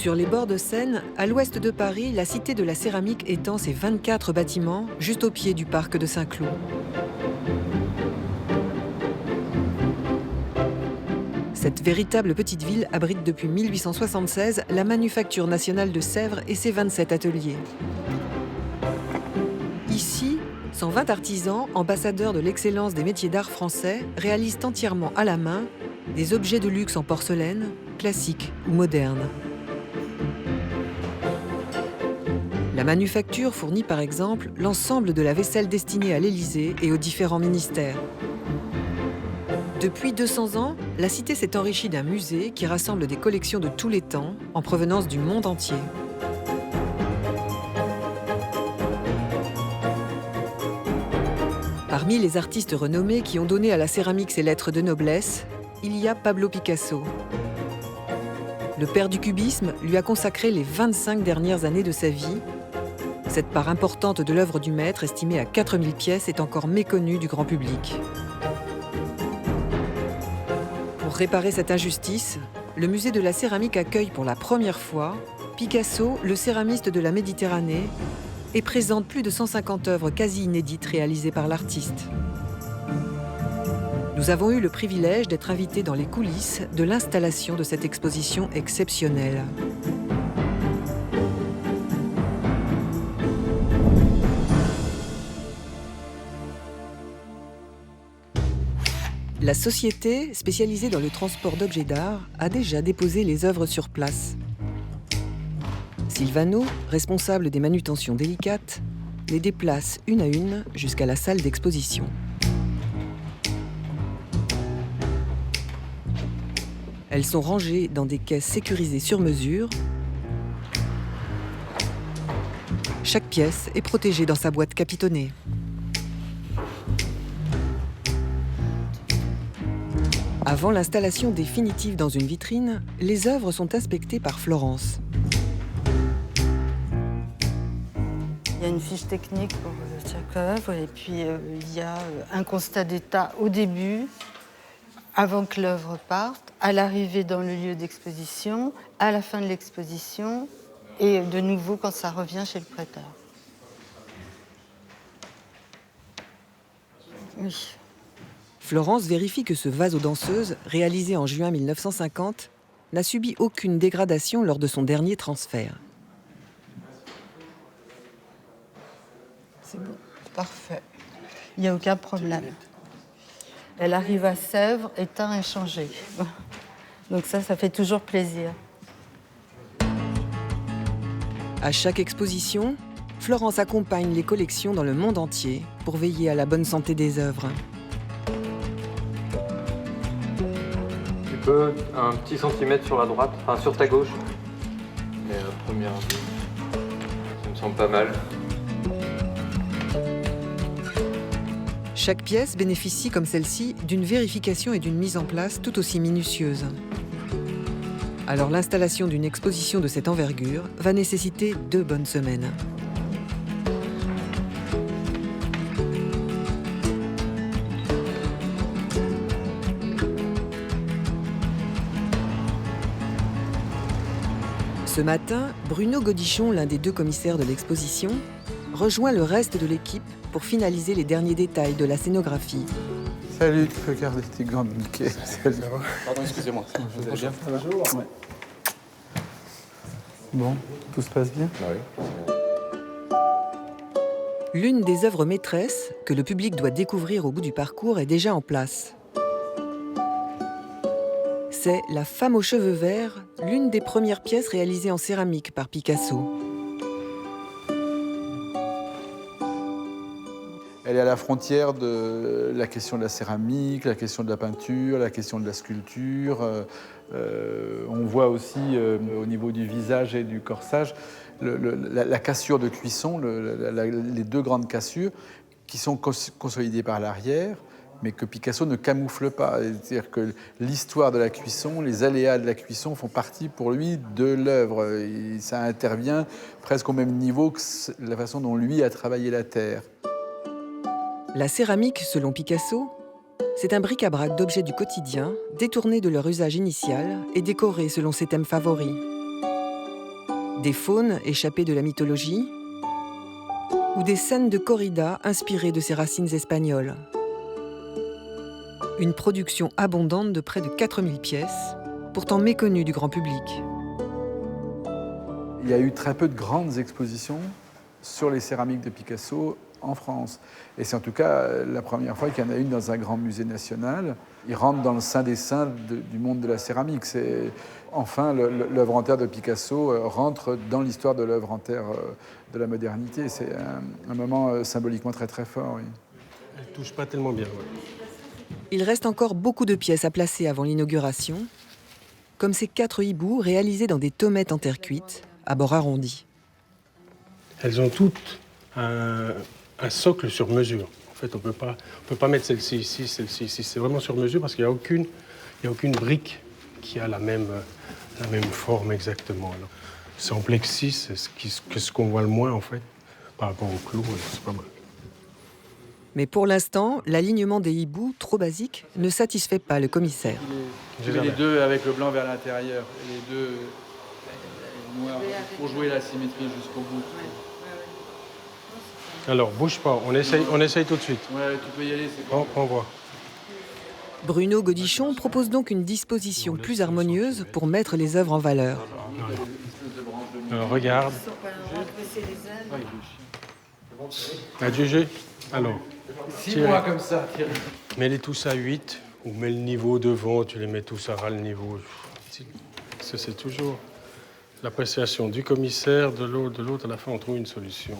Sur les bords de Seine, à l'ouest de Paris, la Cité de la Céramique étend ses 24 bâtiments juste au pied du parc de Saint-Cloud. Cette véritable petite ville abrite depuis 1876 la Manufacture nationale de Sèvres et ses 27 ateliers. Ici, 120 artisans, ambassadeurs de l'excellence des métiers d'art français, réalisent entièrement à la main des objets de luxe en porcelaine, classiques ou modernes. La manufacture fournit par exemple l'ensemble de la vaisselle destinée à l'Élysée et aux différents ministères. Depuis 200 ans, la cité s'est enrichie d'un musée qui rassemble des collections de tous les temps, en provenance du monde entier. Parmi les artistes renommés qui ont donné à la céramique ses lettres de noblesse, il y a Pablo Picasso. Le père du cubisme lui a consacré les 25 dernières années de sa vie. Cette part importante de l'œuvre du maître, estimée à 4000 pièces, est encore méconnue du grand public. Pour réparer cette injustice, le musée de la céramique accueille pour la première fois Picasso, le céramiste de la Méditerranée, et présente plus de 150 œuvres quasi inédites réalisées par l'artiste. Nous avons eu le privilège d'être invités dans les coulisses de l'installation de cette exposition exceptionnelle. La société, spécialisée dans le transport d'objets d'art, a déjà déposé les œuvres sur place. Silvano, responsable des manutentions délicates, les déplace une à une jusqu'à la salle d'exposition. Elles sont rangées dans des caisses sécurisées sur mesure. Chaque pièce est protégée dans sa boîte capitonnée. Avant l'installation définitive dans une vitrine, les œuvres sont inspectées par Florence. Il y a une fiche technique pour chaque œuvre et puis il y a un constat d'état au début, avant que l'œuvre parte, à l'arrivée dans le lieu d'exposition, à la fin de l'exposition et de nouveau quand ça revient chez le prêteur. Oui. Florence vérifie que ce vase aux danseuses, réalisé en juin 1950, n'a subi aucune dégradation lors de son dernier transfert. C'est bon, parfait. Il n'y a aucun problème. Elle arrive à Sèvres, éteint et changé. Donc ça fait toujours plaisir. À chaque exposition, Florence accompagne les collections dans le monde entier pour veiller à la bonne santé des œuvres. Tu peux un petit centimètre sur la droite, enfin sur ta gauche. Mais première vue, ça me semble pas mal. Chaque pièce bénéficie, comme celle-ci, d'une vérification et d'une mise en place tout aussi minutieuse. Alors l'installation d'une exposition de cette envergure va nécessiter 2 bonnes semaines. Ce matin, Bruno Godichon, l'un des 2 commissaires de l'exposition, rejoint le reste de l'équipe pour finaliser les derniers détails de la scénographie. Salut, regardez tes gants de Mickey. Salut. Pardon, excusez-moi. Vous allez bien? Bonjour. Ouais. Bon, tout se passe bien? Oui. L'une des œuvres maîtresses que le public doit découvrir au bout du parcours est déjà en place. C'est La femme aux cheveux verts, l'une des premières pièces réalisées en céramique par Picasso. Elle est à la frontière de la question de la céramique, la question de la peinture, la question de la sculpture. On voit aussi au niveau du visage et du corsage la cassure de cuisson, les 2 grandes cassures qui sont consolidées par l'arrière, mais que Picasso ne camoufle pas. C'est-à-dire que l'histoire de la cuisson, les aléas de la cuisson font partie pour lui de l'œuvre. Ça intervient presque au même niveau que la façon dont lui a travaillé la terre. La céramique, selon Picasso, c'est un bric-à-brac d'objets du quotidien, détournés de leur usage initial et décorés selon ses thèmes favoris. des faunes échappées de la mythologie ou des scènes de corrida inspirées de ses racines espagnoles. Une production abondante de près de 4000 pièces, pourtant méconnue du grand public. Il y a eu très peu de grandes expositions sur les céramiques de Picasso en France. Et c'est en tout cas la première fois qu'il y en a une dans un grand musée national. Il rentre dans le sein des saints du monde de la céramique. Enfin, l'œuvre en terre de Picasso rentre dans l'histoire de l'œuvre en terre de la modernité. C'est un moment symboliquement très très fort. Oui. Elle ne touche pas tellement bien. Ouais. Il reste encore beaucoup de pièces à placer avant l'inauguration, comme ces 4 hiboux réalisés dans des tomettes en terre cuite, à bord arrondi. Elles ont toutes un socle sur mesure. En fait, on peut pas mettre celle-ci ici, celle-ci ici. C'est vraiment sur mesure parce qu'il n'y a aucune brique qui a la même forme exactement. Alors, c'est en plexi, c'est ce qu'on voit le moins en fait, par rapport au clou, c'est pas mal. Mais pour l'instant, l'alignement des hiboux, trop basique, ne satisfait pas le commissaire. J'ai les deux avec le blanc vers l'intérieur et les deux noirs pour jouer la symétrie jusqu'au bout. Alors, bouge pas, on essaye tout de suite. Ouais, tu peux y aller, c'est bon. On voit. Bruno Godichon propose donc une disposition plus harmonieuse pour mettre les œuvres en valeur. Alors, regarde. Adjugé. Alors, 6 mois comme ça, Thierry. mets-les tous à 8, ou mets le niveau devant, tu les mets tous à ras le niveau. C'est toujours l'appréciation du commissaire, de l'autre, à la fin on trouve une solution.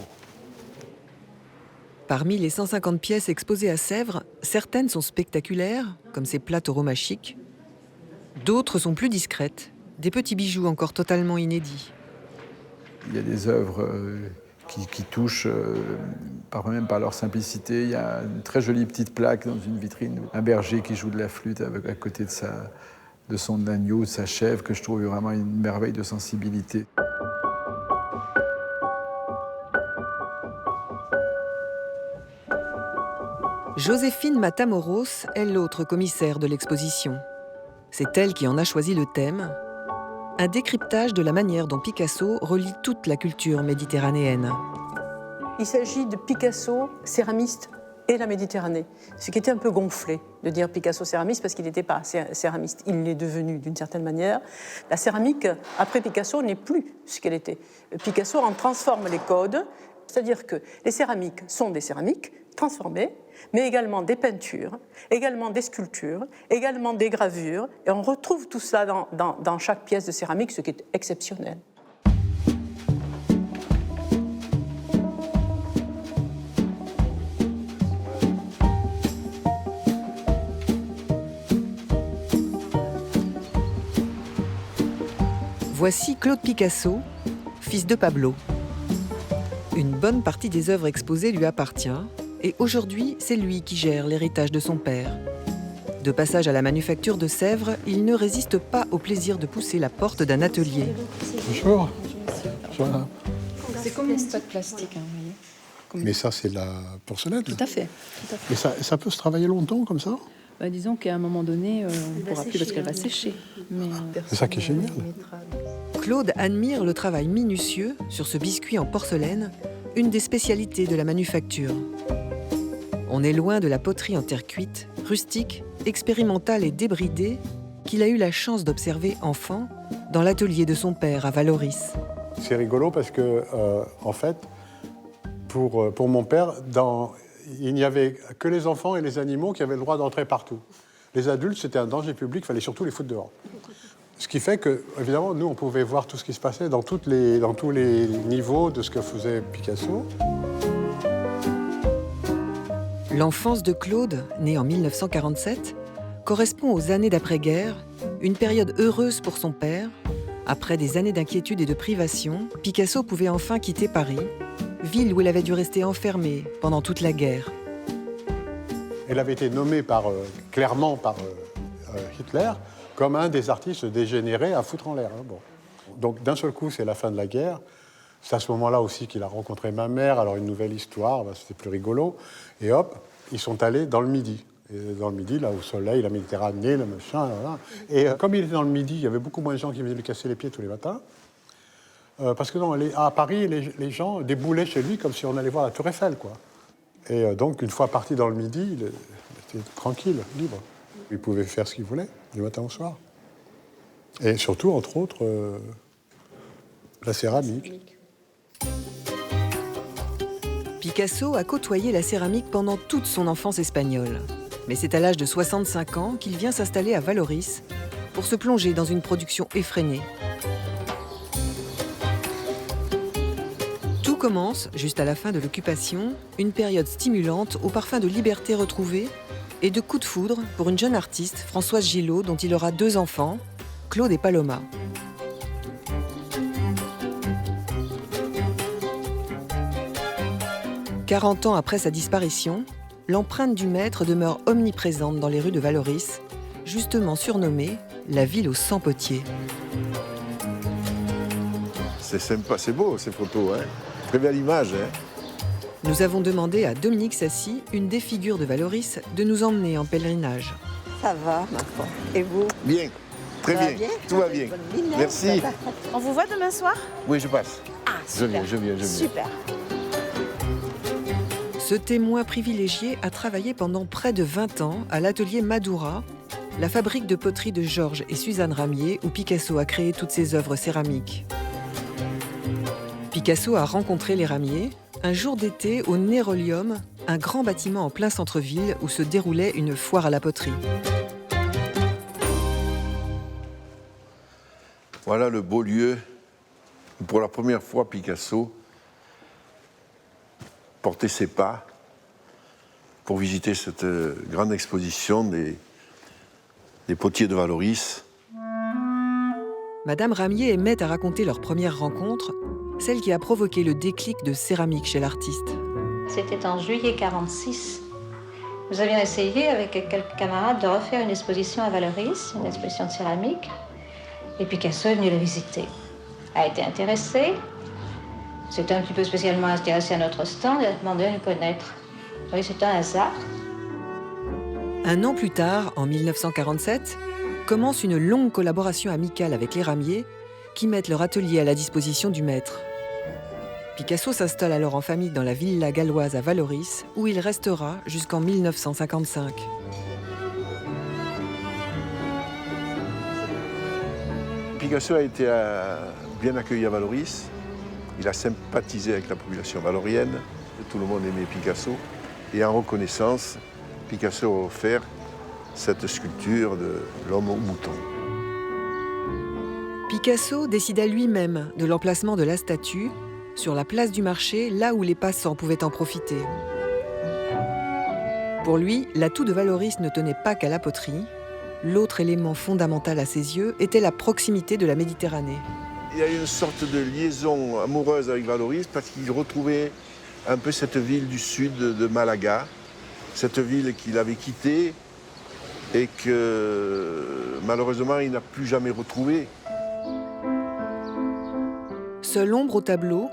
Parmi les 150 pièces exposées à Sèvres, certaines sont spectaculaires, comme ces plats tauromachiques. D'autres sont plus discrètes, des petits bijoux encore totalement inédits. Il y a des œuvres qui touchent, même par leur simplicité. Il y a une très jolie petite plaque dans une vitrine, un berger qui joue de la flûte à côté de son agneau, de sa chèvre, que je trouve vraiment une merveille de sensibilité. Joséphine Matamoros est l'autre commissaire de l'exposition. C'est elle qui en a choisi le thème, un décryptage de la manière dont Picasso relie toute la culture méditerranéenne. Il s'agit de Picasso, céramiste et la Méditerranée. Ce qui était un peu gonflé de dire Picasso céramiste parce qu'il n'était pas céramiste. Il l'est devenu d'une certaine manière. La céramique, après Picasso, n'est plus ce qu'elle était. Picasso en transforme les codes, c'est-à-dire que les céramiques sont des céramiques transformées, mais également des peintures, également des sculptures, également des gravures. Et on retrouve tout ça dans chaque pièce de céramique, ce qui est exceptionnel. Voici Claude Picasso, fils de Pablo. Une bonne partie des œuvres exposées lui appartient, et aujourd'hui, c'est lui qui gère l'héritage de son père. De passage à la manufacture de Sèvres, il ne résiste pas au plaisir de pousser la porte d'un atelier. Bonjour. Voilà. C'est comme une pâte plastique, hein, vous voyez. Mais ça, c'est la porcelaine. Tout à fait. Mais ça peut se travailler longtemps comme ça? Bah, disons qu'à un moment donné, on ne pourra plus parce qu'elle va sécher. Mais, c'est ça qui est génial. Claude admire le travail minutieux sur ce biscuit en porcelaine, une des spécialités de la manufacture. On est loin de la poterie en terre cuite, rustique, expérimentale et débridée, qu'il a eu la chance d'observer enfant dans l'atelier de son père à Valoris. C'est rigolo parce que, en fait, pour mon père, il n'y avait que les enfants et les animaux qui avaient le droit d'entrer partout. Les adultes, c'était un danger public, il fallait surtout les foutre dehors. Ce qui fait que, évidemment, nous, on pouvait voir tout ce qui se passait dans tous les niveaux de ce que faisait Picasso. L'enfance de Claude, né en 1947, correspond aux années d'après-guerre, une période heureuse pour son père. Après des années d'inquiétude et de privation, Picasso pouvait enfin quitter Paris, ville où il avait dû rester enfermé pendant toute la guerre. Elle avait été nommée clairement par Hitler comme un des artistes dégénérés à foutre en l'air. Hein, bon. Donc d'un seul coup, c'est la fin de la guerre. C'est à ce moment-là aussi qu'il a rencontré ma mère. Alors une nouvelle histoire, c'était plus rigolo. Et hop, ils sont allés dans le Midi. Et dans le Midi, là, au soleil, la Méditerranée, le machin, là. Et comme il était dans le Midi, il y avait beaucoup moins de gens qui venaient lui casser les pieds tous les matins. Parce que non, à Paris, les gens déboulaient chez lui comme si on allait voir la Tour Eiffel, quoi. Et donc, une fois parti dans le midi, il était tranquille, libre. Il pouvait faire ce qu'il voulait, du matin au soir. Et surtout, entre autres, la céramique. Picasso a côtoyé la céramique pendant toute son enfance espagnole. Mais c'est à l'âge de 65 ans qu'il vient s'installer à Vallauris pour se plonger dans une production effrénée. Tout commence, juste à la fin de l'occupation, une période stimulante au parfum de liberté retrouvée et de coup de foudre pour une jeune artiste, Françoise Gillot, dont il aura 2 enfants, Claude et Paloma. « 40 ans après sa disparition, l'empreinte du maître demeure omniprésente dans les rues de Vallauris, justement surnommée la ville aux 100 potiers. » C'est sympa, c'est beau ces photos, hein. Très belle image, hein. Nous avons demandé à Dominique Sassy, une des figures de Vallauris, de nous emmener en pèlerinage. Ça va, ma foi. Et vous? Bien, très Ça va bien. Tout va bien. Bonne mine, hein? Merci. On vous voit demain soir? Oui, je passe. Ah, super. Je viens. Super. Ce témoin privilégié a travaillé pendant près de 20 ans à l'atelier Madura, la fabrique de poterie de Georges et Suzanne Ramier, où Picasso a créé toutes ses œuvres céramiques. Picasso a rencontré les Ramier un jour d'été au Nérolium, un grand bâtiment en plein centre-ville où se déroulait une foire à la poterie. Voilà le beau lieu où, pour la première fois, Picasso portait ses pas pour visiter cette grande exposition des potiers de Vallauris. Madame Ramier aimait à raconter leur première rencontre, celle qui a provoqué le déclic de céramique chez l'artiste. C'était en juillet 1946. Nous avions essayé avec quelques camarades de refaire une exposition à Vallauris, une exposition de céramique. Et Picasso est venu la visiter. A été intéressé. C'était un petit peu spécialement intéressé à notre stand et a demandé à nous connaître. Oui, c'est un hasard. Un an plus tard, en 1947, commence une longue collaboration amicale avec les Ramier, qui mettent leur atelier à la disposition du maître. Picasso s'installe alors en famille dans la villa galloise à Vallauris, où il restera jusqu'en 1955. Picasso a été bien accueilli à Vallauris. Il a sympathisé avec la population valorienne. Tout le monde aimait Picasso. Et en reconnaissance, Picasso a offert cette sculpture de l'homme au mouton. Picasso décida lui-même de l'emplacement de la statue sur la place du marché, là où les passants pouvaient en profiter. Pour lui, l'atout de Vallauris ne tenait pas qu'à la poterie. L'autre élément fondamental à ses yeux était la proximité de la Méditerranée. Il y a une sorte de liaison amoureuse avec Vallauris parce qu'il retrouvait un peu cette ville du sud de Malaga, cette ville qu'il avait quittée et que malheureusement il n'a plus jamais retrouvée. Seul ombre au tableau,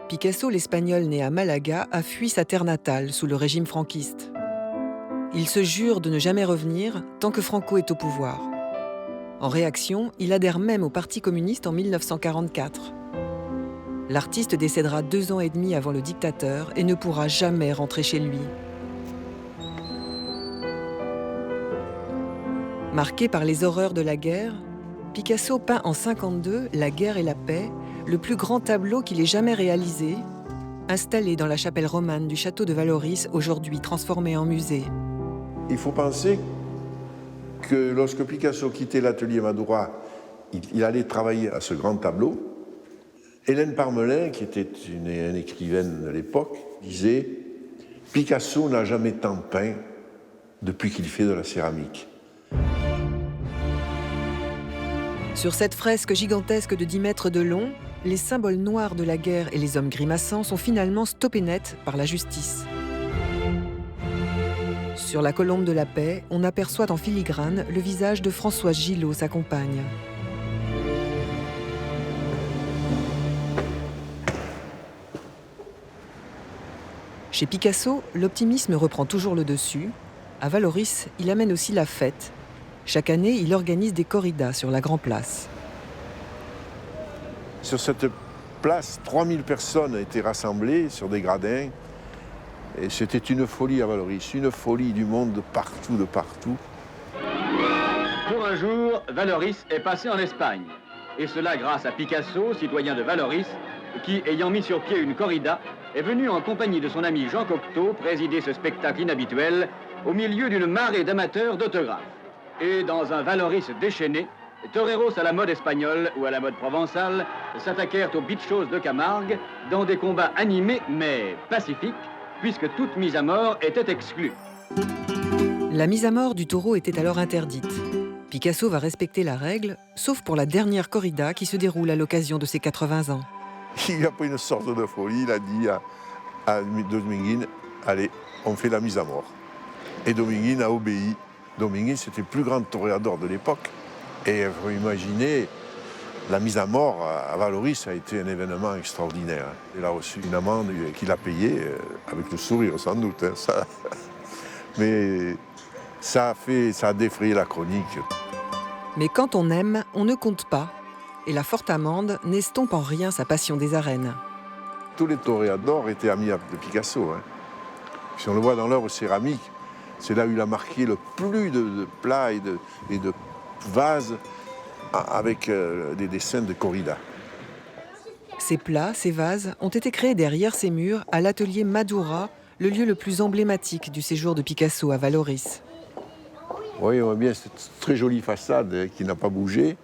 Picasso, l'Espagnol né à Malaga, a fui sa terre natale sous le régime franquiste. Il se jure de ne jamais revenir tant que Franco est au pouvoir. En réaction, il adhère même au Parti communiste en 1944. L'artiste décédera 2 ans et demi avant le dictateur et ne pourra jamais rentrer chez lui. Marqué par les horreurs de la guerre, Picasso peint en 1952 La guerre et la paix, le plus grand tableau qu'il ait jamais réalisé, installé dans la chapelle romane du château de Vallauris, aujourd'hui transformé en musée. Il faut penser que lorsque Picasso quittait l'atelier Madura, il allait travailler à ce grand tableau. Hélène Parmelin, qui était une écrivaine de l'époque, disait « Picasso n'a jamais tant peint depuis qu'il fait de la céramique ». Sur cette fresque gigantesque de 10 mètres de long, les symboles noirs de la guerre et les hommes grimaçants sont finalement stoppés net par la justice. Sur la colombe de la paix, on aperçoit en filigrane le visage de Françoise Gillot, sa compagne. Chez Picasso, l'optimisme reprend toujours le dessus. À Vallauris, il amène aussi la fête. Chaque année, il organise des corridas sur la Grand Place. Sur cette place, 3000 personnes étaient rassemblées sur des gradins. Et c'était une folie à Vallauris, une folie du monde de partout, de partout. Pour un jour, Vallauris est passé en Espagne. Et cela grâce à Picasso, citoyen de Vallauris, qui, ayant mis sur pied une corrida, est venu en compagnie de son ami Jean Cocteau présider ce spectacle inhabituel au milieu d'une marée d'amateurs d'autographes. Et dans un Vallauris déchaîné, toreros à la mode espagnole ou à la mode provençale s'attaquèrent aux bichos de Camargue dans des combats animés mais pacifiques, puisque toute mise à mort était exclue. La mise à mort du taureau était alors interdite. Picasso va respecter la règle, sauf pour la dernière corrida qui se déroule à l'occasion de ses 80 ans. Il a pris une sorte de folie, il a dit à Dominguín, allez, on fait la mise à mort. Et Dominguín a obéi. Dominguín, c'était le plus grand toréador de l'époque. Et il faut imaginer, la mise à mort à Vallauris, ça a été un événement extraordinaire. Il a reçu une amende qu'il a payée, avec le sourire sans doute. Hein, ça. Mais ça a défrayé la chronique. Mais quand on aime, on ne compte pas. Et la forte amende n'estompe en rien sa passion des arènes. Tous les toréadors étaient amis de Picasso. Hein. Si on le voit dans l'œuvre céramique, c'est là où il a marqué le plus de plats et de vases avec des dessins de corrida. Ces plats, ces vases, ont été créés derrière ces murs à l'atelier Madura, le lieu le plus emblématique du séjour de Picasso à Vallauris. Oui, on voit bien cette très jolie façade qui n'a pas bougé.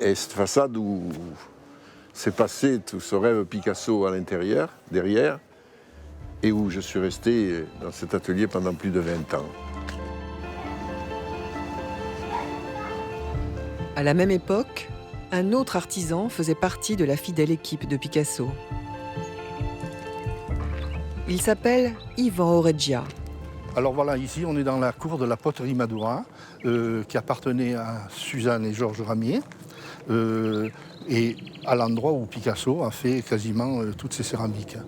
Et cette façade où s'est passé tout ce rêve Picasso à l'intérieur, derrière, et où je suis resté dans cet atelier pendant plus de 20 ans. À la même époque, un autre artisan faisait partie de la fidèle équipe de Picasso. Il s'appelle Ivan Oreggia. Alors voilà, ici on est dans la cour de la poterie Madura, qui appartenait à Suzanne et Georges Ramier, et à l'endroit où Picasso a fait quasiment toutes ses céramiques.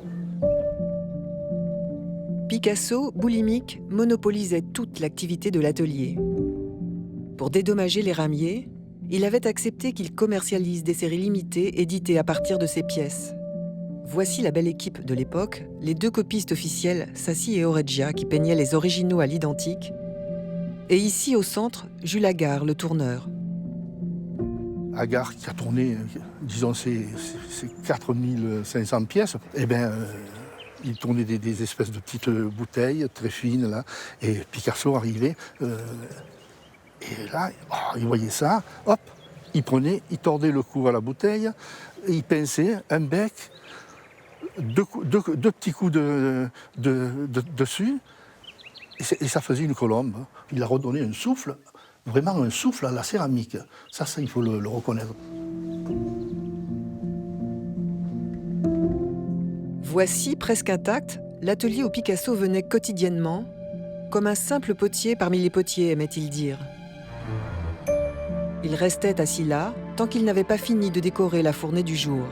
Picasso, boulimique, monopolisait toute l'activité de l'atelier. Pour dédommager les ramiers, il avait accepté qu'il commercialise des séries limitées éditées à partir de ses pièces. Voici la belle équipe de l'époque, les deux copistes officiels, Sassi et Oreggia, qui peignaient les originaux à l'identique. Et ici, au centre, Jules Agar, le tourneur. Agar, qui a tourné, disons, ses 4500 pièces, eh bien, il tournait des espèces de petites bouteilles très fines, là, et Picasso arrivait, et là, il voyait ça, hop, il tordait le cou à la bouteille, et il pinçait un bec, deux petits coups dessus, et ça faisait une colombe. Il a redonné un souffle, vraiment un souffle à la céramique. Ça il faut le reconnaître. Voici, presque intact, l'atelier où Picasso venait quotidiennement, comme un simple potier parmi les potiers, aimait-il dire. Il restait assis là, tant qu'il n'avait pas fini de décorer la fournée du jour.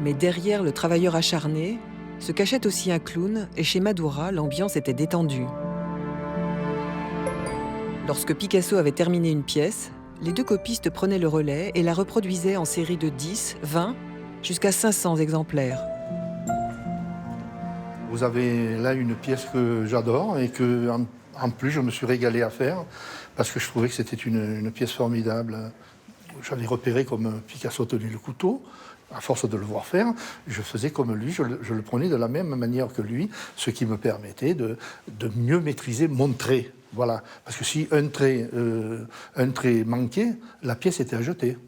Mais derrière le travailleur acharné, se cachait aussi un clown, et chez Madura, l'ambiance était détendue. Lorsque Picasso avait terminé une pièce, les deux copistes prenaient le relais et la reproduisaient en série de 10, 20, jusqu'à 500 exemplaires. Vous avez là une pièce que j'adore et que, en plus, je me suis régalé à faire parce que je trouvais que c'était une pièce formidable. J'avais repéré comme Picasso tenait le couteau. À force de le voir faire, je faisais comme lui, je le prenais de la même manière que lui, ce qui me permettait de mieux maîtriser mon trait. Voilà. Parce que si un trait manquait, la pièce était à jeter.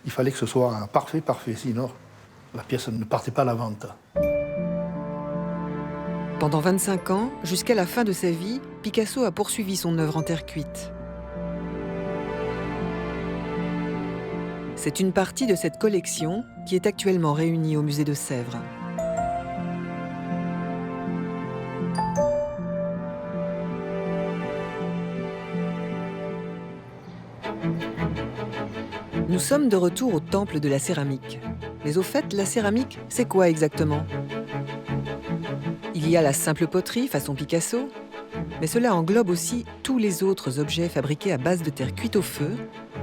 Il fallait que ce soit parfait, sinon la pièce ne partait pas à la vente. Pendant 25 ans, jusqu'à la fin de sa vie, Picasso a poursuivi son œuvre en terre cuite. C'est une partie de cette collection qui est actuellement réunie au musée de Sèvres. Nous sommes de retour au temple de la céramique. Mais au fait, la céramique, c'est quoi exactement ? Il y a la simple poterie façon Picasso, Mais cela englobe aussi tous les autres objets fabriqués à base de terre cuite au feu,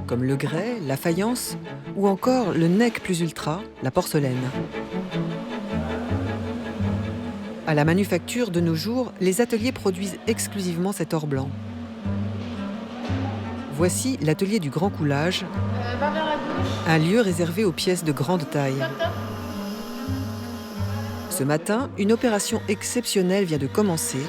comme le grès, la faïence ou encore le nec plus ultra, la porcelaine. À la manufacture, de nos jours, les ateliers produisent exclusivement cet or blanc. Voici l'atelier du grand coulage, un lieu réservé aux pièces de grande taille. Ce matin, une opération exceptionnelle vient de commencer.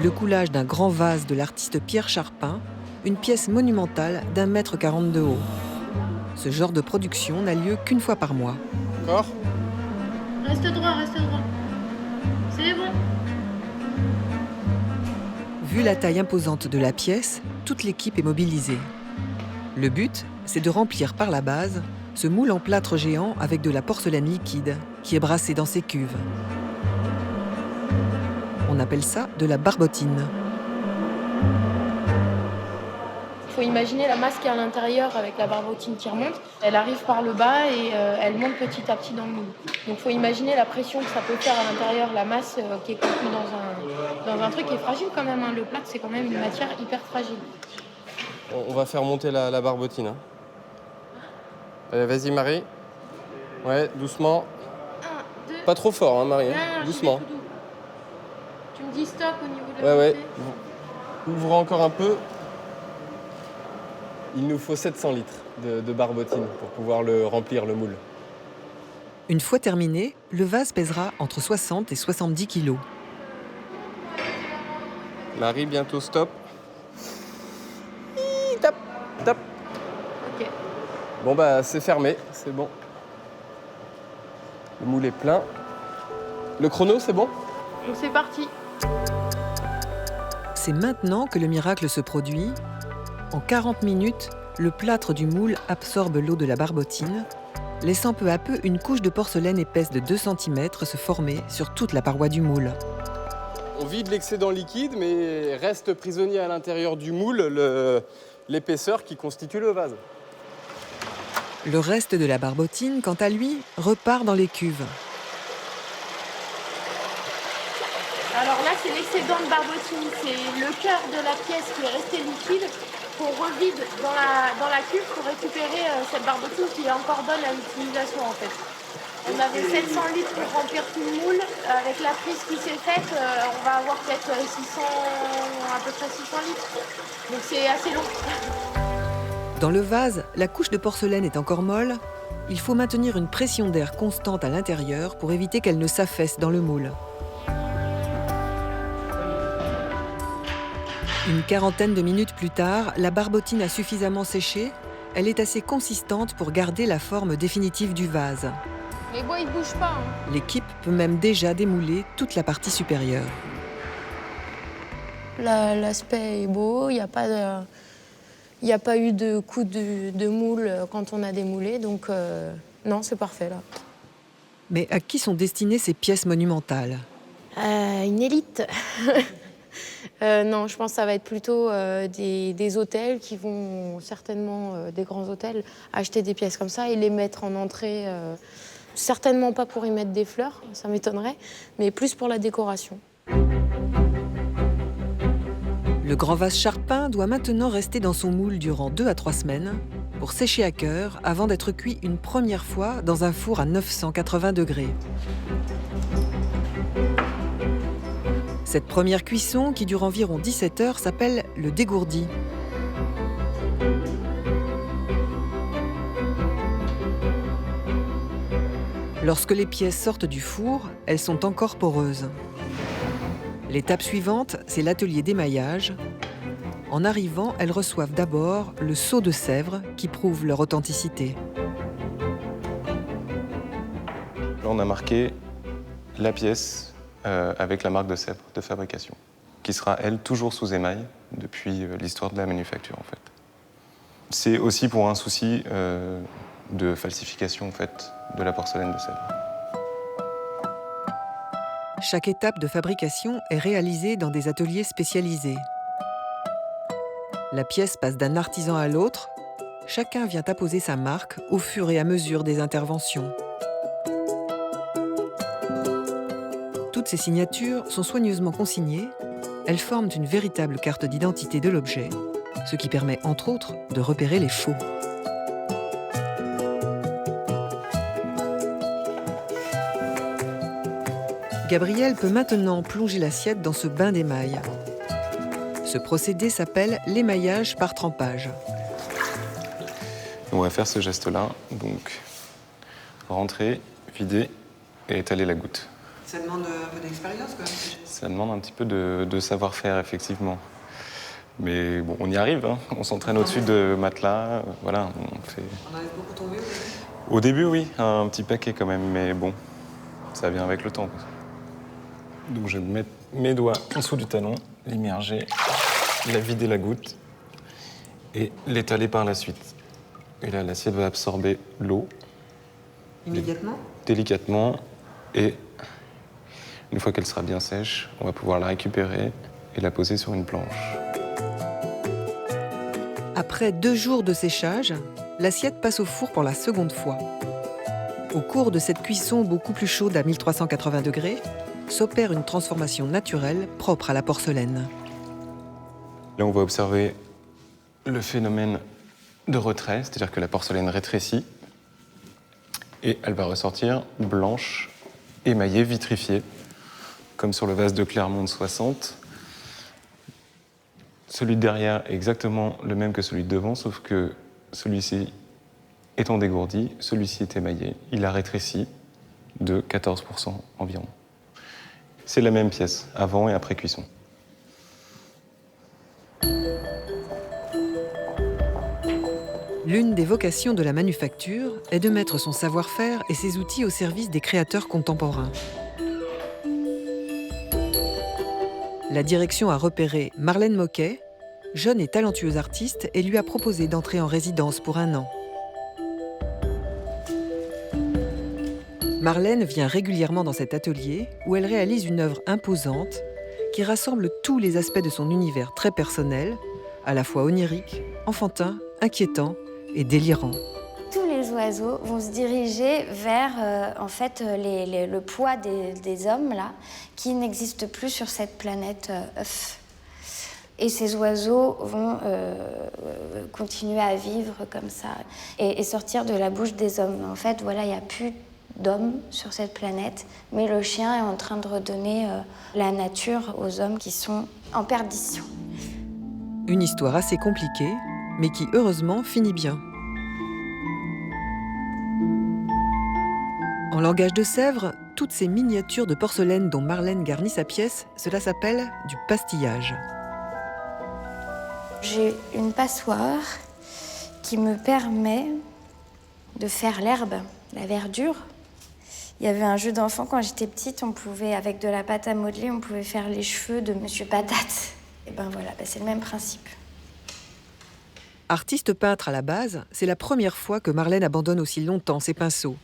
Le coulage d'un grand vase de l'artiste Pierre Charpin, une pièce monumentale d'1,40 m de haut. Ce genre de production n'a lieu qu'une fois par mois. Encore ? Reste droit, reste droit. C'est bon. Vu la taille imposante de la pièce, toute l'équipe est mobilisée. Le but, c'est de remplir par la base ce moule en plâtre géant avec de la porcelaine liquide qui est brassée dans ces cuves. On appelle ça de la barbotine. Il faut imaginer la masse qui est à l'intérieur avec la barbotine qui remonte. Elle arrive par le bas et elle monte petit à petit dans le moule. Donc il faut imaginer la pression que ça peut faire à l'intérieur, la masse qui est contenue dans un truc qui est fragile quand même. Hein. Le plâtre, c'est quand même une matière hyper fragile. On va faire monter la barbotine. Hein. Vas-y Marie. Ouais, doucement. 1, 2... Pas trop fort, hein, Marie. Non, doucement. Tu me dis stop au niveau de la Ouais. Ouvre encore un peu. Il nous faut 700 litres de barbotine pour pouvoir remplir le moule. Une fois terminé, le vase pèsera entre 60 et 70 kilos. Marie, bientôt stop. Top, top. Ok. Bon bah c'est fermé, c'est bon. Le moule est plein. Le chrono, c'est bon ? Donc c'est parti. C'est maintenant que le miracle se produit. En 40 minutes, le plâtre du moule absorbe l'eau de la barbotine, laissant peu à peu une couche de porcelaine épaisse de 2 cm se former sur toute la paroi du moule. On vide l'excédent liquide, mais reste prisonnier à l'intérieur du moule l'épaisseur qui constitue le vase. Le reste de la barbotine, quant à lui, repart dans les cuves. Alors là, c'est l'excédent de barbotine. C'est le cœur de la pièce qui est resté liquide qu'on revide dans la cuve pour récupérer cette barbotine qui est encore bonne à l'utilisation en fait. On avait 700 litres pour remplir tout le moule. Avec la prise qui s'est faite, on va avoir peut-être à peu près 600 litres. Donc c'est assez long. Dans le vase, la couche de porcelaine est encore molle. Il faut maintenir une pression d'air constante à l'intérieur pour éviter qu'elle ne s'affaisse dans le moule. Une quarantaine de minutes plus tard, la barbotine a suffisamment séché. Elle est assez consistante pour garder la forme définitive du vase. Les bois, ils ne bougent pas. Hein. L'équipe peut même déjà démouler toute la partie supérieure. L'aspect est beau, il n'y a pas eu de coup de moule quand on a démoulé, donc non, c'est parfait là. Mais à qui sont destinées ces pièces monumentales ? Une élite. Non, je pense que ça va être plutôt des hôtels qui vont certainement, des grands hôtels, acheter des pièces comme ça et les mettre en entrée. Certainement pas pour y mettre des fleurs, ça m'étonnerait, mais plus pour la décoration. Le grand vase Charpin doit maintenant rester dans son moule durant 2 à 3 semaines pour sécher à cœur avant d'être cuit une première fois dans un four à 980 degrés. Cette première cuisson, qui dure environ 17 heures, s'appelle le dégourdi. Lorsque les pièces sortent du four, elles sont encore poreuses. L'étape suivante, c'est l'atelier d'émaillage. En arrivant, elles reçoivent d'abord le seau de sèvres qui prouve leur authenticité. Là, on a marqué la pièce avec la marque de sèvres de fabrication, qui sera, elle, toujours sous émail depuis l'histoire de la manufacture, en fait. C'est aussi pour un souci de falsification, en fait, de la porcelaine de Sèvres. Chaque étape de fabrication est réalisée dans des ateliers spécialisés. La pièce passe d'un artisan à l'autre. Chacun vient apposer sa marque au fur et à mesure des interventions. Toutes ces signatures sont soigneusement consignées elles forment une véritable carte d'identité de l'objet, ce qui permet entre autres de repérer les faux. Gabriel peut maintenant plonger l'assiette dans ce bain d'émail. Ce procédé s'appelle l'émaillage par trempage. On va faire ce geste-là, donc rentrer, vider et étaler la goutte. Ça demande un peu d'expérience quand même. Ça demande un petit peu de savoir-faire, effectivement. Mais bon, on y arrive, hein. On s'entraîne au-dessus de matelas, voilà. On en laisse beaucoup tomber au début, oui, un petit paquet quand même, mais bon, ça vient avec le temps. Donc je vais mettre mes doigts en dessous du talon, l'immerger, la vider la goutte et l'étaler par la suite. Et là, l'assiette va absorber l'eau. Immédiatement ? Délicatement. Et une fois qu'elle sera bien sèche, on va pouvoir la récupérer et la poser sur une planche. Après 2 jours de séchage, l'assiette passe au four pour la seconde fois. Au cours de cette cuisson beaucoup plus chaude à 1380 degrés, s'opère une transformation naturelle propre à la porcelaine. Là, on va observer le phénomène de retrait, c'est-à-dire que la porcelaine rétrécit et elle va ressortir blanche, émaillée, vitrifiée, comme sur le vase de Clermont de 60. Celui de derrière est exactement le même que celui de devant, sauf que celui-ci étant dégourdi, celui-ci est émaillé. Il a rétréci de 14% environ. C'est la même pièce, avant et après cuisson. L'une des vocations de la manufacture est de mettre son savoir-faire et ses outils au service des créateurs contemporains. La direction a repéré Marlène Moquet, jeune et talentueuse artiste, et lui a proposé d'entrer en résidence pour 1 an. Marlène vient régulièrement dans cet atelier où elle réalise une œuvre imposante qui rassemble tous les aspects de son univers très personnel, à la fois onirique, enfantin, inquiétant et délirant. Tous les oiseaux vont se diriger vers en fait, le poids des hommes là, qui n'existent plus sur cette planète œuf. Et ces oiseaux vont continuer à vivre comme ça et sortir de la bouche des hommes. En fait, voilà, il n'y a plus d'hommes sur cette planète, mais le chien est en train de redonner la nature aux hommes qui sont en perdition. Une histoire assez compliquée, mais qui heureusement finit bien. En langage de Sèvres, toutes ces miniatures de porcelaine dont Marlène garnit sa pièce, cela s'appelle du pastillage. J'ai une passoire qui me permet de faire l'herbe, la verdure. Il y avait un jeu d'enfant quand j'étais petite, on pouvait, avec de la pâte à modeler, on pouvait faire les cheveux de Monsieur Patate. Et ben voilà, c'est le même principe. Artiste peintre à la base, c'est la première fois que Marlène abandonne aussi longtemps ses pinceaux.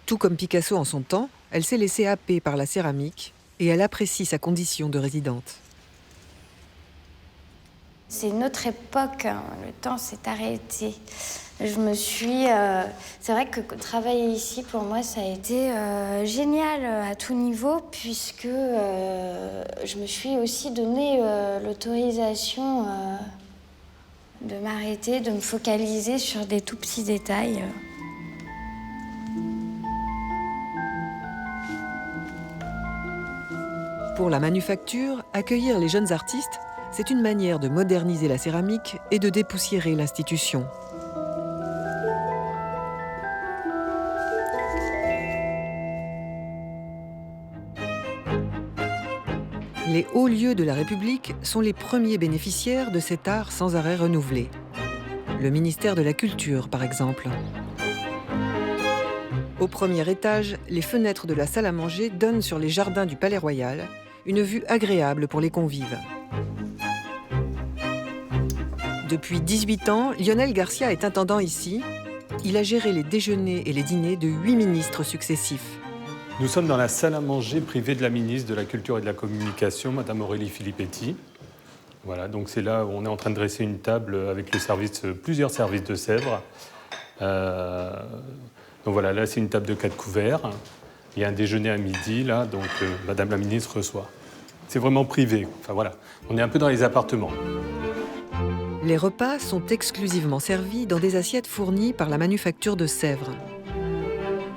Tout comme Picasso en son temps, elle s'est laissée happer par la céramique et elle apprécie sa condition de résidente. C'est une autre époque, hein. Le temps s'est arrêté. Je me suis... c'est vrai que travailler ici, pour moi, ça a été génial à tout niveau, puisque je me suis aussi donné l'autorisation de m'arrêter, de me focaliser sur des tout petits détails. Pour la manufacture, accueillir les jeunes artistes, c'est une manière de moderniser la céramique et de dépoussiérer l'institution. Les hauts lieux de la République sont les premiers bénéficiaires de cet art sans arrêt renouvelé. Le ministère de la Culture, par exemple. Au premier étage, les fenêtres de la salle à manger donnent sur les jardins du Palais Royal, une vue agréable pour les convives. Depuis 18 ans, Lionel Garcia est intendant ici. Il a géré les déjeuners et les dîners de 8 ministres successifs. Nous sommes dans la salle à manger privée de la ministre de la Culture et de la Communication, Madame Aurélie Filippetti. Voilà, donc c'est là où on est en train de dresser une table avec plusieurs services de Sèvres. Donc voilà, là c'est une table de 4 couverts. Il y a un déjeuner à midi, là, donc Madame la ministre reçoit. C'est vraiment privé. Enfin voilà, on est un peu dans les appartements. Les repas sont exclusivement servis dans des assiettes fournies par la manufacture de Sèvres.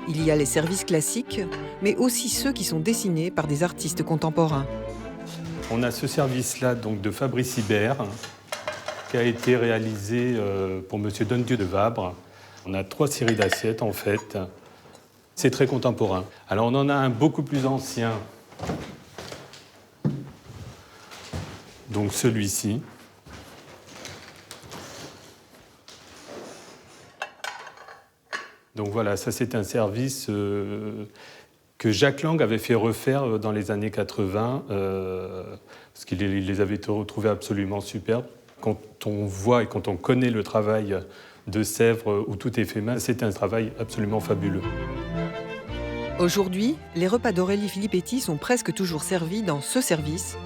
Il y a les services classiques, mais aussi ceux qui sont dessinés par des artistes contemporains. On a ce service-là donc de Fabrice Hibert, qui a été réalisé pour M. Donnedieu de Vabre. On a 3 séries d'assiettes en fait. C'est très contemporain. Alors on en a un beaucoup plus ancien. Donc celui-ci. Donc voilà, ça c'est un service que Jacques Lang avait fait refaire dans les années 80, parce qu'il les avait retrouvés absolument superbes. Quand on voit et quand on connaît le travail de Sèvres où tout est fait main, c'est un travail absolument fabuleux. Aujourd'hui, les repas d'Aurélie Filippetti sont presque toujours servis dans ce service,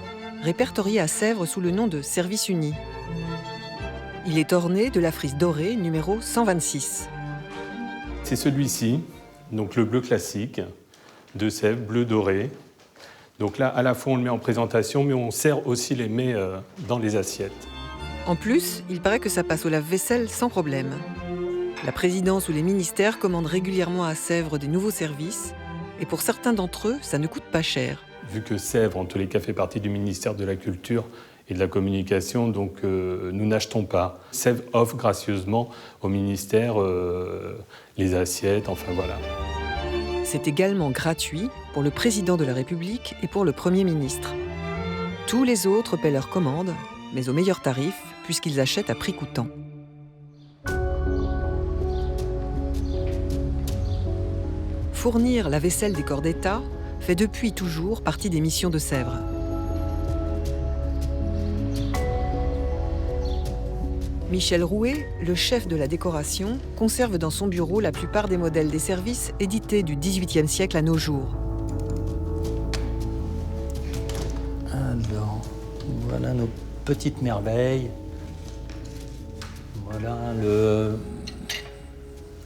répertorié à Sèvres sous le nom de Service Uni. Il est orné de la frise dorée numéro 126. C'est celui-ci, donc le bleu classique de Sèvres, bleu doré. Donc là, à la fois, on le met en présentation, mais on sert aussi les mets dans les assiettes. En plus, il paraît que ça passe au lave-vaisselle sans problème. La présidence ou les ministères commandent régulièrement à Sèvres des nouveaux services, et pour certains d'entre eux, ça ne coûte pas cher. Vu que Sèvres, en tous les cas, fait partie du ministère de la Culture et de la Communication, donc nous n'achetons pas. Sèvres offre gracieusement au ministère les assiettes, enfin voilà. C'est également gratuit pour le président de la République et pour le Premier ministre. Tous les autres paient leurs commandes, mais au meilleur tarif, puisqu'ils achètent à prix coûtant. Fournir la vaisselle des corps d'État fait depuis toujours partie des missions de Sèvres. Michel Rouet, le chef de la décoration, conserve dans son bureau la plupart des modèles des services édités du XVIIIe siècle à nos jours. Alors, voilà nos petites merveilles. Voilà le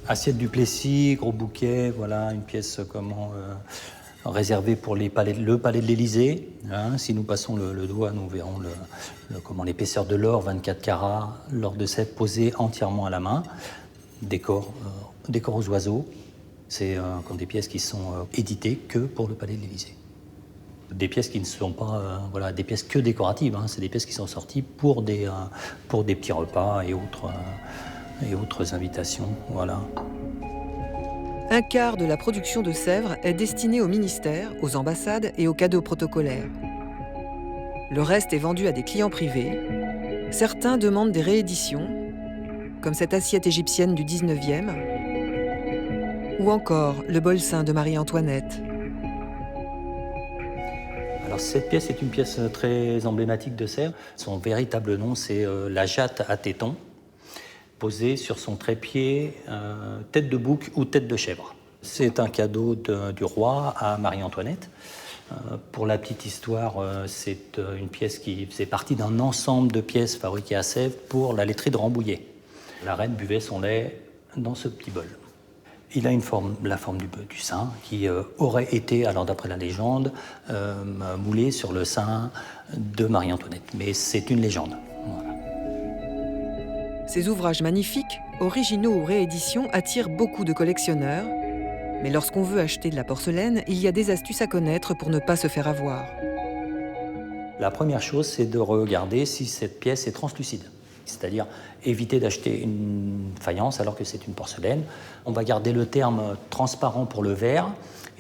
assiette du Plessis, gros bouquet. Voilà une pièce réservée pour le palais de l'Élysée. Hein, si nous passons le doigt, nous verrons l'épaisseur de l'or, 24 carats, l'or de Sèvres posé entièrement à la main. Décor aux oiseaux. C'est comme des pièces qui sont éditées que pour le palais de l'Élysée. Des pièces qui ne sont pas des pièces que décoratives. Hein, c'est des pièces qui sont sorties pour des petits repas et autres invitations. Voilà. Un quart de la production de Sèvres est destiné au ministère, aux ambassades et aux cadeaux protocolaires. Le reste est vendu à des clients privés. Certains demandent des rééditions, comme cette assiette égyptienne du 19e, ou encore le bolsin de Marie-Antoinette. Alors cette pièce est une pièce très emblématique de Sèvres. Son véritable nom, c'est la jatte à tétons, posée sur son trépied, tête de bouc ou tête de chèvre. C'est un cadeau du roi à Marie-Antoinette. Pour la petite histoire, c'est une pièce qui faisait partie d'un ensemble de pièces fabriquées à Sèvres pour la laiterie de Rambouillet. La reine buvait son lait dans ce petit bol. Il a la forme du sein qui aurait été, alors d'après la légende, moulé sur le sein de Marie-Antoinette. Mais c'est une légende. Voilà. Ces ouvrages magnifiques, originaux ou rééditions, attirent beaucoup de collectionneurs. Mais lorsqu'on veut acheter de la porcelaine, il y a des astuces à connaître pour ne pas se faire avoir. La première chose, c'est de regarder si cette pièce est translucide. C'est-à-dire éviter d'acheter une faïence alors que c'est une porcelaine. On va garder le terme transparent pour le verre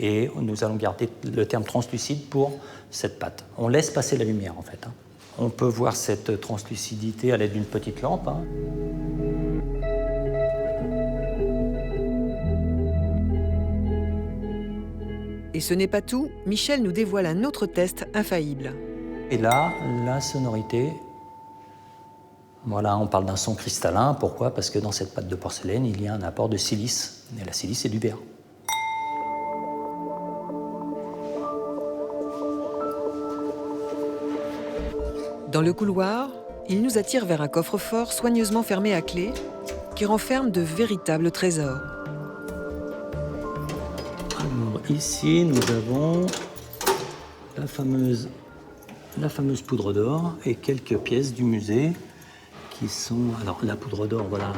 et nous allons garder le terme translucide pour cette pâte. On laisse passer la lumière en fait. On peut voir cette translucidité à l'aide d'une petite lampe. Et ce n'est pas tout, Michel nous dévoile un autre test infaillible. Et là, la sonorité, voilà, on parle d'un son cristallin. Pourquoi ? Parce que dans cette pâte de porcelaine, il y a un apport de silice. Et la silice, c'est du verre. Dans le couloir, il nous attire vers un coffre-fort soigneusement fermé à clé qui renferme de véritables trésors. Alors ici, nous avons la fameuse la fameuse poudre d'or et quelques pièces du musée qui sont... Alors la poudre d'or, voilà,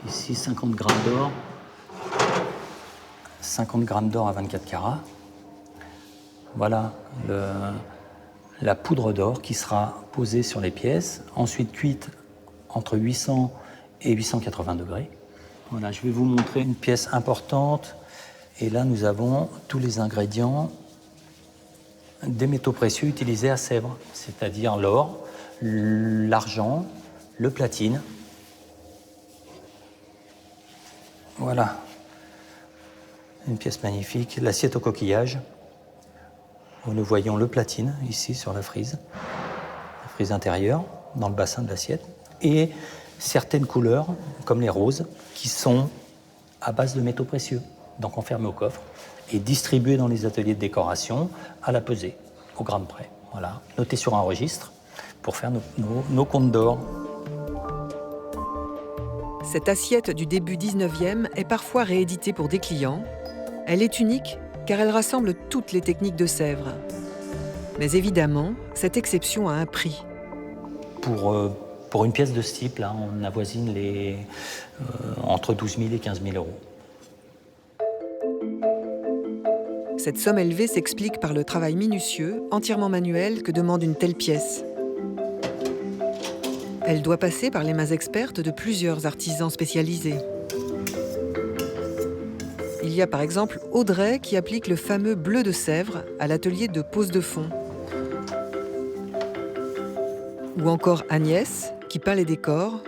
ici 50 grammes d'or. 50 grammes d'or à 24 carats. Voilà la poudre d'or qui sera posée sur les pièces, ensuite cuite entre 800 et 880 degrés. Voilà, je vais vous montrer une pièce importante. Et là, nous avons tous les ingrédients des métaux précieux utilisés à Sèvres, c'est-à-dire l'or, l'argent, le platine. Voilà, une pièce magnifique, l'assiette au coquillage. Où nous voyons le platine, ici, sur la frise intérieure, dans le bassin de l'assiette, et certaines couleurs, comme les roses, qui sont à base de métaux précieux, donc enfermés au coffre, et distribués dans les ateliers de décoration à la pesée, au gramme près. Voilà, notés sur un registre pour faire nos comptes d'or. Cette assiette du début 19e est parfois rééditée pour des clients. Elle est unique car elle rassemble toutes les techniques de Sèvres. Mais évidemment, cette exception a un prix. Pour une pièce de ce type, là, on avoisine entre 12 000 et 15 000 euros. Cette somme élevée s'explique par le travail minutieux, entièrement manuel, que demande une telle pièce. Elle doit passer par les mains expertes de plusieurs artisans spécialisés. Il y a par exemple Audrey qui applique le fameux bleu de Sèvres à l'atelier de pose de fond. Ou encore Agnès qui peint les décors.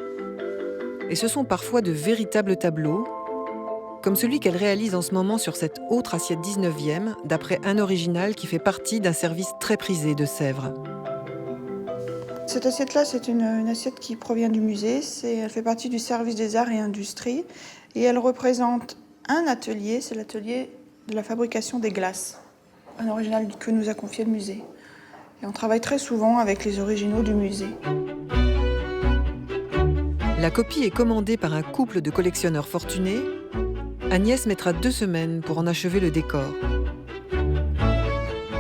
Et ce sont parfois de véritables tableaux, comme celui qu'elle réalise en ce moment sur cette autre assiette 19e, d'après un original qui fait partie d'un service très prisé de Sèvres. Cette assiette-là, c'est une assiette qui provient du musée. Elle fait partie du service des arts et industries. Et elle représente un atelier, c'est l'atelier de la fabrication des glaces. Un original que nous a confié le musée. Et on travaille très souvent avec les originaux du musée. La copie est commandée par un couple de collectionneurs fortunés. Agnès mettra 2 semaines pour en achever le décor.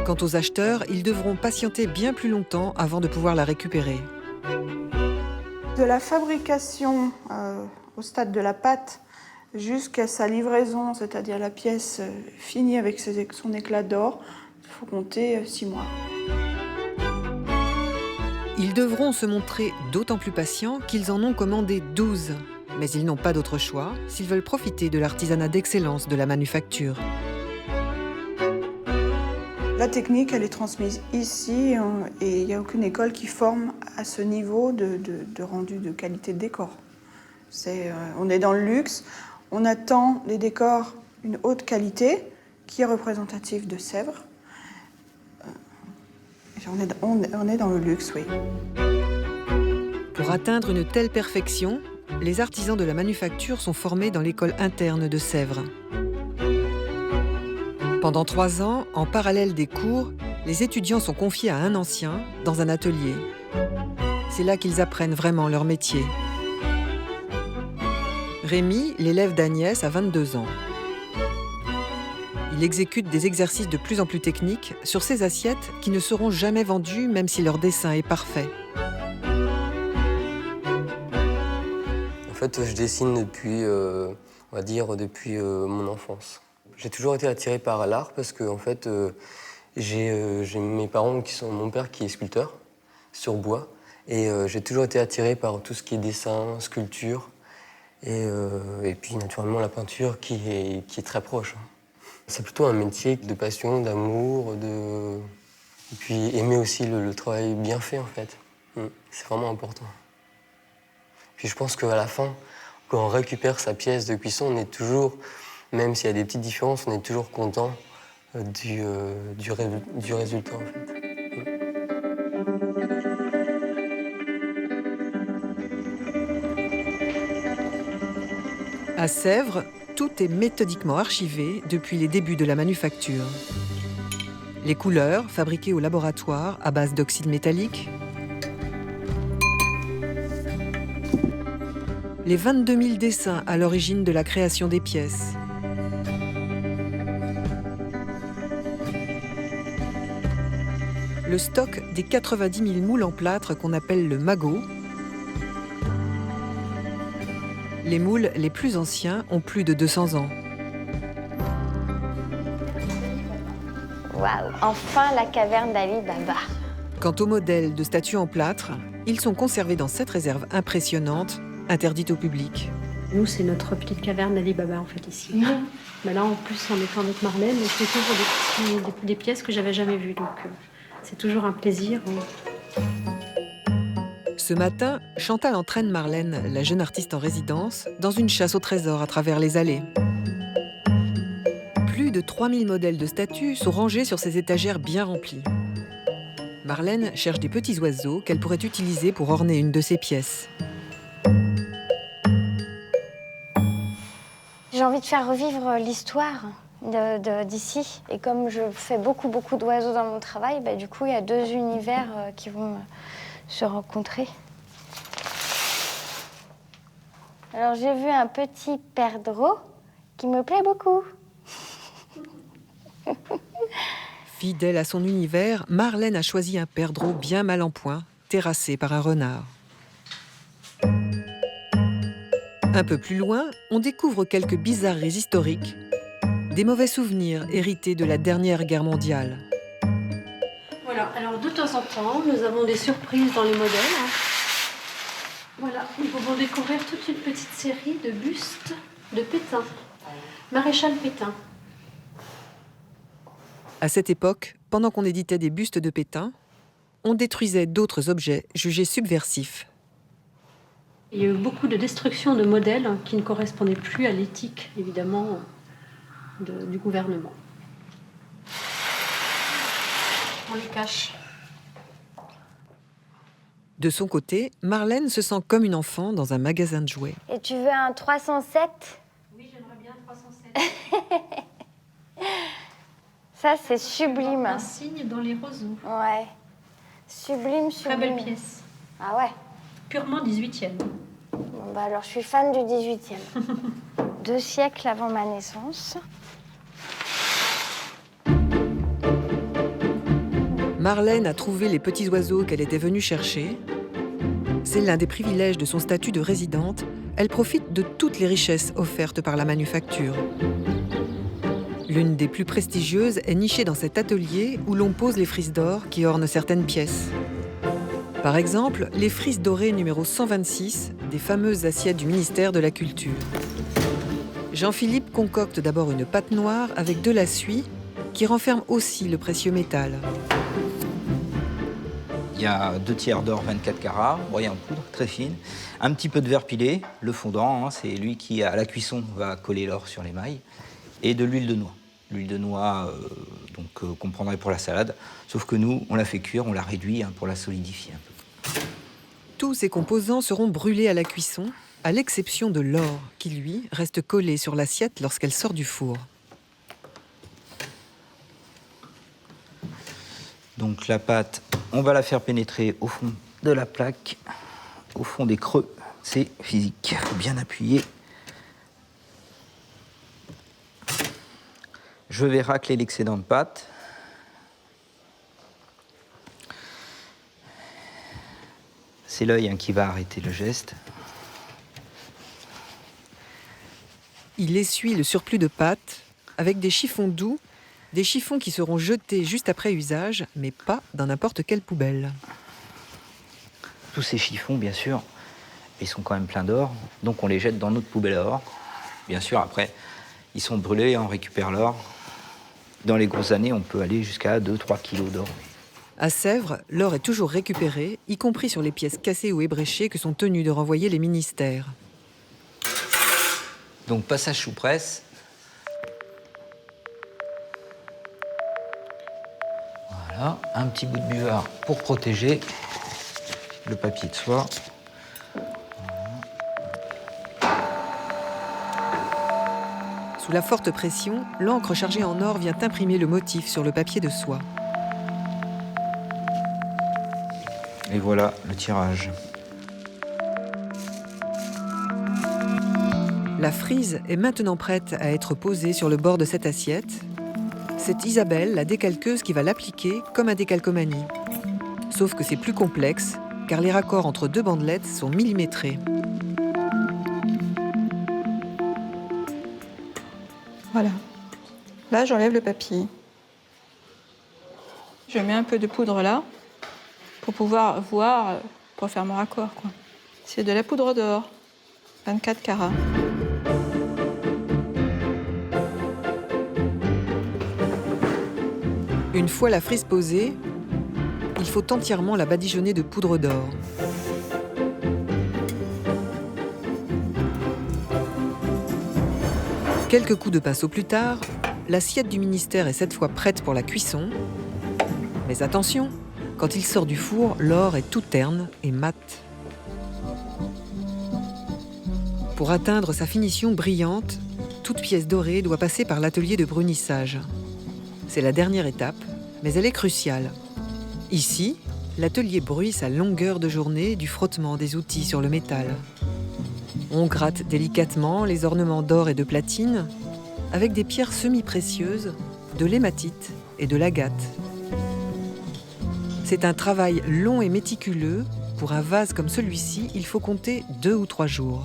Quant aux acheteurs, ils devront patienter bien plus longtemps avant de pouvoir la récupérer. De la fabrication au stade de la pâte jusqu'à sa livraison, c'est-à-dire la pièce finie avec son éclat d'or, il faut compter 6 mois. Ils devront se montrer d'autant plus patients qu'ils en ont commandé 12. Mais ils n'ont pas d'autre choix s'ils veulent profiter de l'artisanat d'excellence de la manufacture. La technique, elle est transmise ici et il n'y a aucune école qui forme à ce niveau de rendu de qualité de décor. On est dans le luxe, on attend des décors d'une haute qualité qui est représentative de Sèvres. On est dans le luxe, oui. Pour atteindre une telle perfection, les artisans de la manufacture sont formés dans l'école interne de Sèvres. Pendant 3 ans, en parallèle des cours, les étudiants sont confiés à un ancien dans un atelier. C'est là qu'ils apprennent vraiment leur métier. Rémi, l'élève d'Agnès, a 22 ans. Il exécute des exercices de plus en plus techniques sur ces assiettes qui ne seront jamais vendues même si leur dessin est parfait. En fait, je dessine depuis, on va dire, depuis mon enfance. J'ai toujours été attiré par l'art parce que, en fait, j'ai mes parents mon père qui est sculpteur sur bois, et j'ai toujours été attiré par tout ce qui est dessin, sculpture, et puis naturellement la peinture qui est très proche. C'est plutôt un métier de passion, d'amour, et puis aimer aussi le travail bien fait, en fait. C'est vraiment important. Puis je pense qu'à la fin, quand on récupère sa pièce de cuisson, on est toujours, même s'il y a des petites différences, on est toujours content du résultat, en fait. À Sèvres, tout est méthodiquement archivé depuis les débuts de la manufacture. Les couleurs, fabriquées au laboratoire à base d'oxyde métallique. Les 22 000 dessins à l'origine de la création des pièces. Le le stock des 90 000 moules en plâtre qu'on appelle le magot. Les moules les plus anciens ont plus de 200 ans. Waouh, enfin la caverne d'Ali Baba. Quant aux modèles de statues en plâtre, ils sont conservés dans cette réserve impressionnante, interdite au public. Nous, c'est notre petite caverne d'Ali Baba, en fait, ici. Mais là, en plus, en étant avec Marlène, on découvre des pièces que j'avais jamais vues. Donc, c'est toujours un plaisir. Ce matin, Chantal entraîne Marlène, la jeune artiste en résidence, dans une chasse au trésor à travers les allées. Plus de 3000 modèles de statues sont rangés sur ces étagères bien remplies. Marlène cherche des petits oiseaux qu'elle pourrait utiliser pour orner une de ses pièces. J'ai envie de faire revivre l'histoire d'ici. Et comme je fais beaucoup d'oiseaux dans mon travail, du coup, il y a deux univers qui vont se rencontrer. Alors, j'ai vu un petit perdreau qui me plaît beaucoup. Fidèle à son univers, Marlène a choisi un perdreau bien mal en point, terrassé par un renard. Un peu plus loin, on découvre quelques bizarreries historiques, des mauvais souvenirs hérités de la dernière guerre mondiale. Voilà, alors de temps en temps, nous avons des surprises dans les modèles. Voilà, nous pouvons découvrir toute une petite série de bustes de Pétain, maréchal Pétain. À cette époque, pendant qu'on éditait des bustes de Pétain, on détruisait d'autres objets jugés subversifs. Il y a eu beaucoup de destruction de modèles qui ne correspondaient plus à l'éthique, évidemment, du gouvernement. On les cache. De son côté, Marlène se sent comme une enfant dans un magasin de jouets. Et tu veux un 307 ? Oui, j'aimerais bien un 307. Ça, c'est sublime. Un signe dans les roseaux. Ouais. Sublime. Très belle pièce. Ah ouais. Purement 18e. Bon, alors, je suis fan du 18e. 2 siècles avant ma naissance. Marlène a trouvé les petits oiseaux qu'elle était venue chercher. C'est l'un des privilèges de son statut de résidente. Elle profite de toutes les richesses offertes par la manufacture. L'une des plus prestigieuses est nichée dans cet atelier où l'on pose les frises d'or qui ornent certaines pièces. Par exemple, les frises dorées numéro 126 des fameuses assiettes du ministère de la Culture. Jean-Philippe concocte d'abord une pâte noire avec de la suie qui renferme aussi le précieux métal. Il y a 2 tiers d'or 24 carats, broyé en poudre, très fine. Un petit peu de verre pilé, le fondant, c'est lui qui, à la cuisson, va coller l'or sur l'émail. Et de l'huile de noix. L'huile de noix qu'on prendrait pour la salade. Sauf que nous, on la fait cuire, on la réduit pour la solidifier un peu. Tous ces composants seront brûlés à la cuisson, à l'exception de l'or, qui, lui, reste collé sur l'assiette lorsqu'elle sort du four. Donc la pâte, on va la faire pénétrer au fond de la plaque, au fond des creux. C'est physique, bien appuyé. Je vais racler l'excédent de pâte. C'est l'œil qui va arrêter le geste. Il essuie le surplus de pâte avec des chiffons doux, des chiffons qui seront jetés juste après usage, mais pas dans n'importe quelle poubelle. Tous ces chiffons, bien sûr, ils sont quand même pleins d'or, donc on les jette dans notre poubelle à or. Bien sûr, après, ils sont brûlés et on récupère l'or. Dans les grosses années, on peut aller jusqu'à 2-3 kilos d'or. À Sèvres, l'or est toujours récupéré, y compris sur les pièces cassées ou ébréchées que sont tenus de renvoyer les ministères. Donc passage sous presse. Voilà, un petit bout de buvard pour protéger le papier de soie. Sous la forte pression, l'encre chargée en or vient imprimer le motif sur le papier de soie. Et voilà le tirage. La frise est maintenant prête à être posée sur le bord de cette assiette. C'est Isabelle, la décalqueuse, qui va l'appliquer comme à décalcomanie. Sauf que c'est plus complexe, car les raccords entre deux bandelettes sont millimétrés. Voilà. Là, j'enlève le papier. Je mets un peu de poudre là, pour pouvoir voir, pour faire mon raccord, quoi. C'est de la poudre d'or, 24 carats. Une fois la frise posée, il faut entièrement la badigeonner de poudre d'or. Quelques coups de pinceau plus tard, l'assiette du ministère est cette fois prête pour la cuisson. Mais attention, quand il sort du four, l'or est tout terne et mat. Pour atteindre sa finition brillante, toute pièce dorée doit passer par l'atelier de brunissage. C'est la dernière étape, mais elle est cruciale. Ici, l'atelier bruit sa longueur de journée du frottement des outils sur le métal. On gratte délicatement les ornements d'or et de platine avec des pierres semi-précieuses, de l'hématite et de l'agate. C'est un travail long et méticuleux. Pour un vase comme celui-ci, il faut compter 2 ou 3 jours.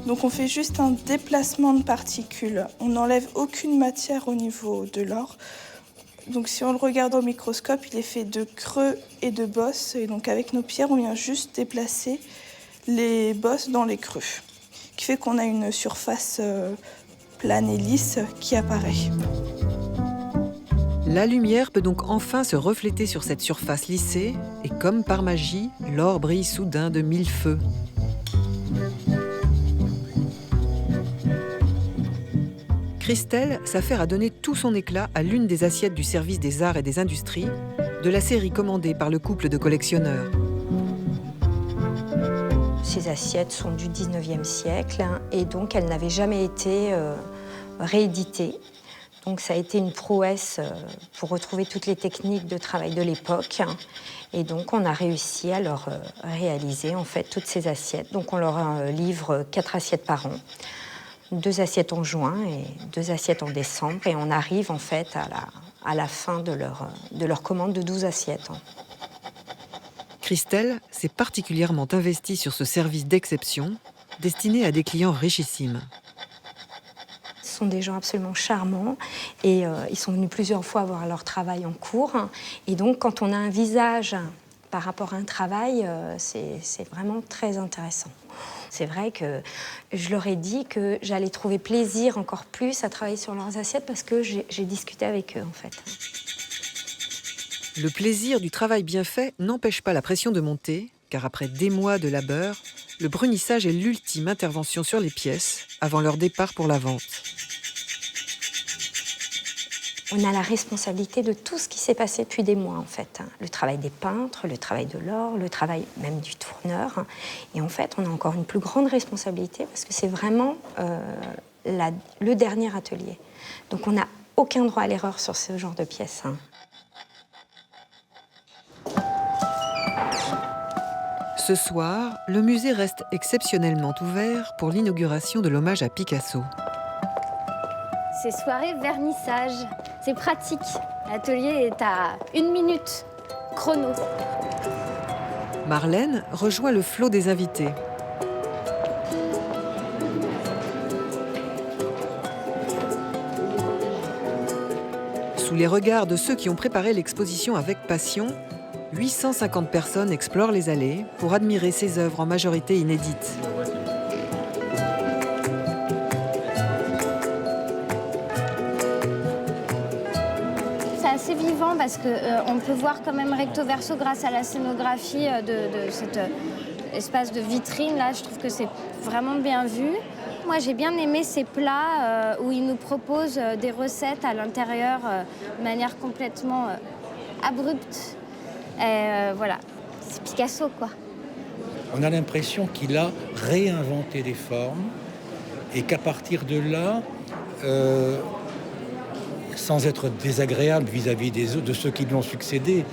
Donc on fait juste un déplacement de particules. On n'enlève aucune matière au niveau de l'or. Donc si on le regarde au microscope, il est fait de creux et de bosses. Et donc avec nos pierres, on vient juste déplacer les bosses dans les creux. Ce qui fait qu'on a une surface plane et lisse qui apparaît. La lumière peut donc enfin se refléter sur cette surface lissée et comme par magie, l'or brille soudain de 1000 feux. Christelle s'affaire à donner tout son éclat à l'une des assiettes du service des arts et des industries, de la série commandée par le couple de collectionneurs. Ces assiettes sont du 19e siècle et donc elles n'avaient jamais été rééditées. Donc ça a été une prouesse pour retrouver toutes les techniques de travail de l'époque. Et donc on a réussi à leur réaliser en fait toutes ces assiettes. Donc on leur livre 4 assiettes par an. 2 assiettes en juin et 2 assiettes en décembre. Et on arrive en fait à la fin de leur commande de 12 assiettes. Christelle s'est particulièrement investie sur ce service d'exception destiné à des clients richissimes. Ce sont des gens absolument charmants et ils sont venus plusieurs fois voir leur travail en cours. Et donc quand on a un visage par rapport à un travail, c'est vraiment très intéressant. C'est vrai que je leur ai dit que j'allais trouver plaisir encore plus à travailler sur leurs assiettes parce que j'ai discuté avec eux, en fait. Le plaisir du travail bien fait n'empêche pas la pression de monter, car après des mois de labeur, le brunissage est l'ultime intervention sur les pièces avant leur départ pour la vente. On a la responsabilité de tout ce qui s'est passé depuis des mois, en fait. Le travail des peintres, le travail de l'or, le travail même du tourneur. Et en fait, on a encore une plus grande responsabilité parce que c'est vraiment le dernier atelier. Donc on n'a aucun droit à l'erreur sur ce genre de pièces. Ce soir, le musée reste exceptionnellement ouvert pour l'inauguration de l'hommage à Picasso. C'est soirée vernissage. C'est pratique. L'atelier est à 1 minute chrono. Marlène rejoint le flot des invités. Sous les regards de ceux qui ont préparé l'exposition avec passion, 850 personnes explorent les allées pour admirer ces œuvres en majorité inédites. C'est vivant parce qu'on peut voir quand même recto verso grâce à la scénographie de cet espace de vitrine. Là, je trouve que c'est vraiment bien vu. Moi, j'ai bien aimé ces plats où ils nous proposent des recettes à l'intérieur de manière complètement abrupte. Voilà, c'est Picasso, quoi. On a l'impression qu'il a réinventé les formes et qu'à partir de là, sans être désagréable vis-à-vis de ceux qui lui ont succédé,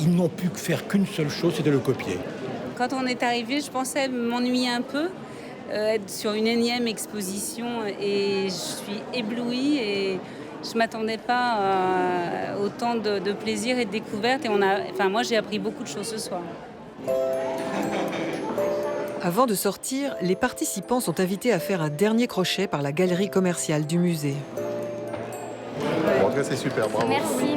ils n'ont pu faire qu'une seule chose, c'est de le copier. Quand on est arrivé, je pensais m'ennuyer un peu, être sur une énième exposition, et je suis éblouie et Je ne m'attendais pas à autant de plaisir et de découverte. Et moi, j'ai appris beaucoup de choses ce soir. Avant de sortir, les participants sont invités à faire un dernier crochet par la galerie commerciale du musée. En tout cas, c'est super, bravo. Merci.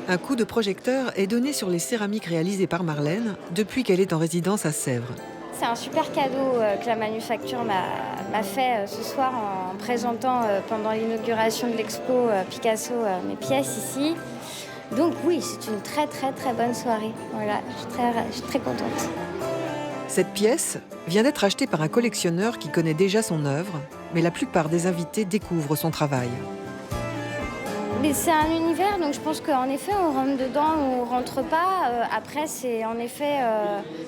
Un coup de projecteur est donné sur les céramiques réalisées par Marlène depuis qu'elle est en résidence à Sèvres. C'est un super cadeau que la manufacture m'a fait ce soir en présentant pendant l'inauguration de l'expo Picasso mes pièces ici. Donc oui, c'est une très bonne soirée. Voilà, je suis très contente. Cette pièce vient d'être achetée par un collectionneur qui connaît déjà son œuvre, mais la plupart des invités découvrent son travail. Mais c'est un univers, donc je pense qu'en effet, on rentre dedans ou on rentre pas. Après, c'est en effet...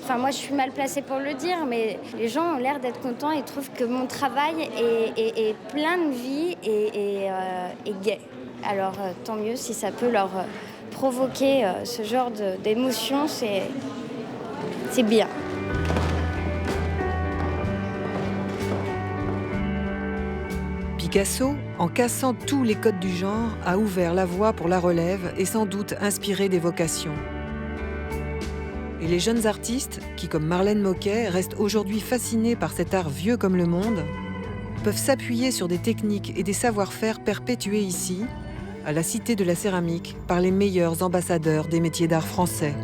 moi, je suis mal placée pour le dire, mais les gens ont l'air d'être contents et trouvent que mon travail est plein de vie et gai. Alors, tant mieux si ça peut leur provoquer ce genre d'émotion, c'est bien. Picasso, en cassant tous les codes du genre, a ouvert la voie pour la relève et sans doute inspiré des vocations. Et les jeunes artistes, qui comme Marlène Moquet restent aujourd'hui fascinés par cet art vieux comme le monde, peuvent s'appuyer sur des techniques et des savoir-faire perpétués ici, à la Cité de la Céramique, par les meilleurs ambassadeurs des métiers d'art français.